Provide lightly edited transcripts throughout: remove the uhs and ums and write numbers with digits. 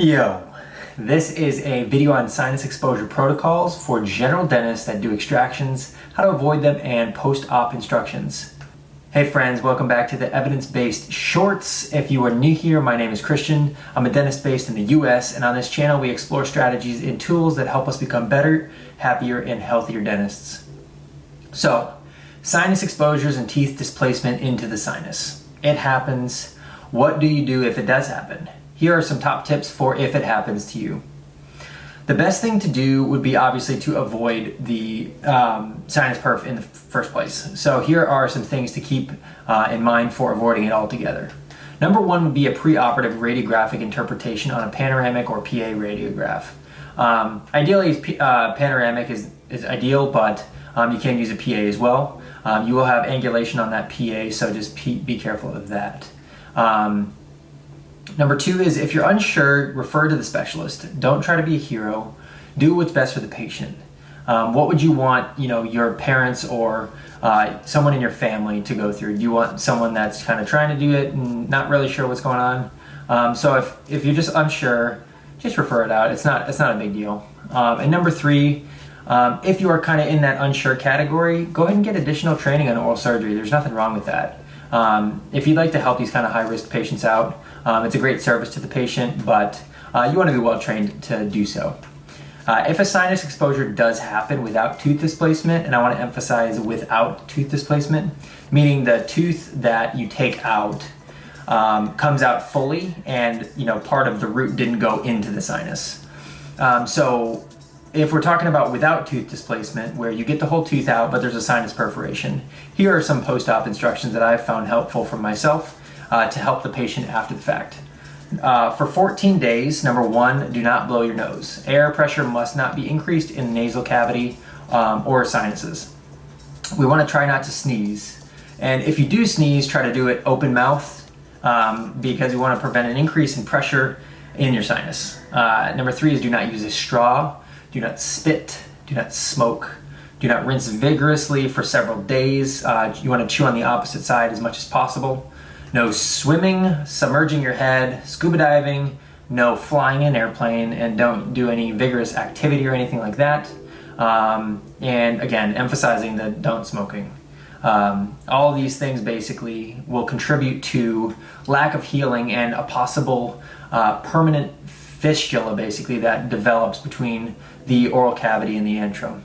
Yo, this is a video on sinus exposure protocols for general dentists that do extractions, how to avoid them, and post-op instructions. Hey friends, welcome back to the evidence-based shorts. If you are new here, my name is Christian. I'm a dentist based in the US, and on this channel we explore strategies and tools that help us become better, happier, and healthier dentists. So, sinus exposures and teeth displacement into the sinus. It happens. What do you do if it does happen? Here are some top tips for if it happens to you. The best thing to do would be obviously to avoid the sinus perf in the first place. So here are some things to keep in mind for avoiding it altogether. Number one would be a preoperative radiographic interpretation on a panoramic or PA radiograph. Ideally, panoramic is ideal, but you can use a PA as well. You will have angulation on that PA, so just be careful of that. Number two is if you're unsure, refer to the specialist. Don't try to be a hero. Do what's best for the patient. What would you want, your parents or someone in your family to go through? Do you want someone that's kind of trying to do it and not really sure what's going on? So if you're just unsure, just refer it out. It's not a big deal. And number three, if you are kind of in that unsure category, go ahead and get additional training on oral surgery. There's nothing wrong with that. If you'd like to help these kind of high-risk patients out, it's a great service to the patient, but you want to be well-trained to do so. If a sinus exposure does happen without tooth displacement, and I want to emphasize without tooth displacement, meaning the tooth that you take out comes out fully and part of the root didn't go into the sinus. So if we're talking about without tooth displacement, where you get the whole tooth out, but there's a sinus perforation, here are some post-op instructions that I've found helpful for myself to help the patient after the fact. For 14 days, number one, do not blow your nose. Air pressure must not be increased in the nasal cavity or sinuses. We want to try not to sneeze. And if you do sneeze, try to do it open mouth because we want to prevent an increase in pressure in your sinus. Number three is do not use a straw. Do not spit, do not smoke, do not rinse vigorously for several days. You want to chew on the opposite side as much as possible. No swimming, submerging your head, scuba diving, no flying in an airplane, and don't do any vigorous activity or anything like that. And again, emphasizing the don't smoking. All these things basically will contribute to lack of healing and a possible permanent fistula basically that develops between the oral cavity and the antrum.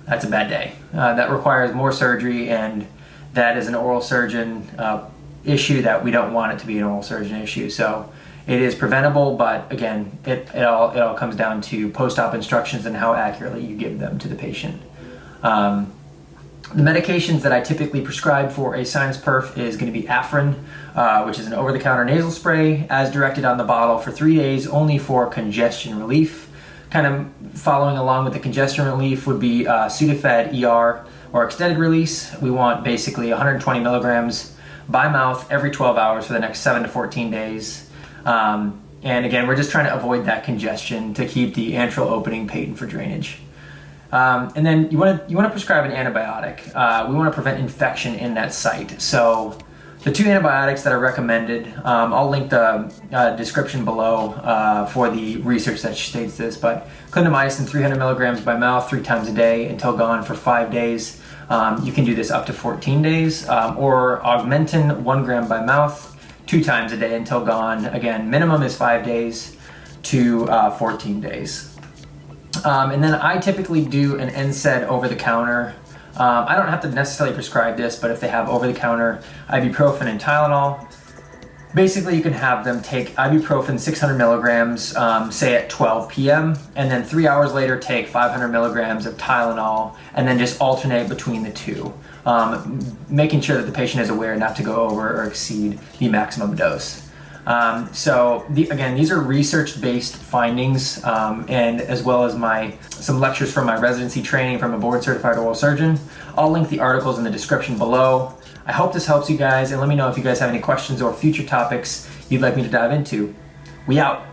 That's a bad day. That requires more surgery, and that is an oral surgeon issue that we don't want it to be an oral surgeon issue. So it is preventable, but again, it all comes down to post-op instructions and how accurately you give them to the patient. The medications that I typically prescribe for a sinus perf is going to be Afrin, which is an over-the-counter nasal spray, as directed on the bottle for 3 days, only for congestion relief. Kind of following along with the congestion relief would be Sudafed ER or extended release. We want basically 120 milligrams by mouth every 12 hours for the next 7 to 14 days. And again, we're just trying to avoid that congestion to keep the antral opening patent for drainage. And then you want to prescribe an antibiotic. We want to prevent infection in that site. So the two antibiotics that are recommended, I'll link the description below for the research that states this, but clindamycin 300 milligrams by mouth 3 times a day until gone for 5 days. You can do this up to 14 days, or Augmentin 1 gram by mouth 2 times a day until gone. Again, minimum is 5 days to 14 days. And then I typically do an NSAID over-the-counter. I don't have to necessarily prescribe this, but if they have over-the-counter ibuprofen and Tylenol, basically you can have them take ibuprofen 600 milligrams, say at 12 p.m., and then 3 hours later take 500 milligrams of Tylenol, and then just alternate between the two, making sure that the patient is aware not to go over or exceed the maximum dose. Again, these are research-based findings, and as well as some lectures from my residency training from a board-certified oral surgeon. I'll link the articles in the description below. I hope this helps you guys, and let me know if you guys have any questions or future topics you'd like me to dive into. We out.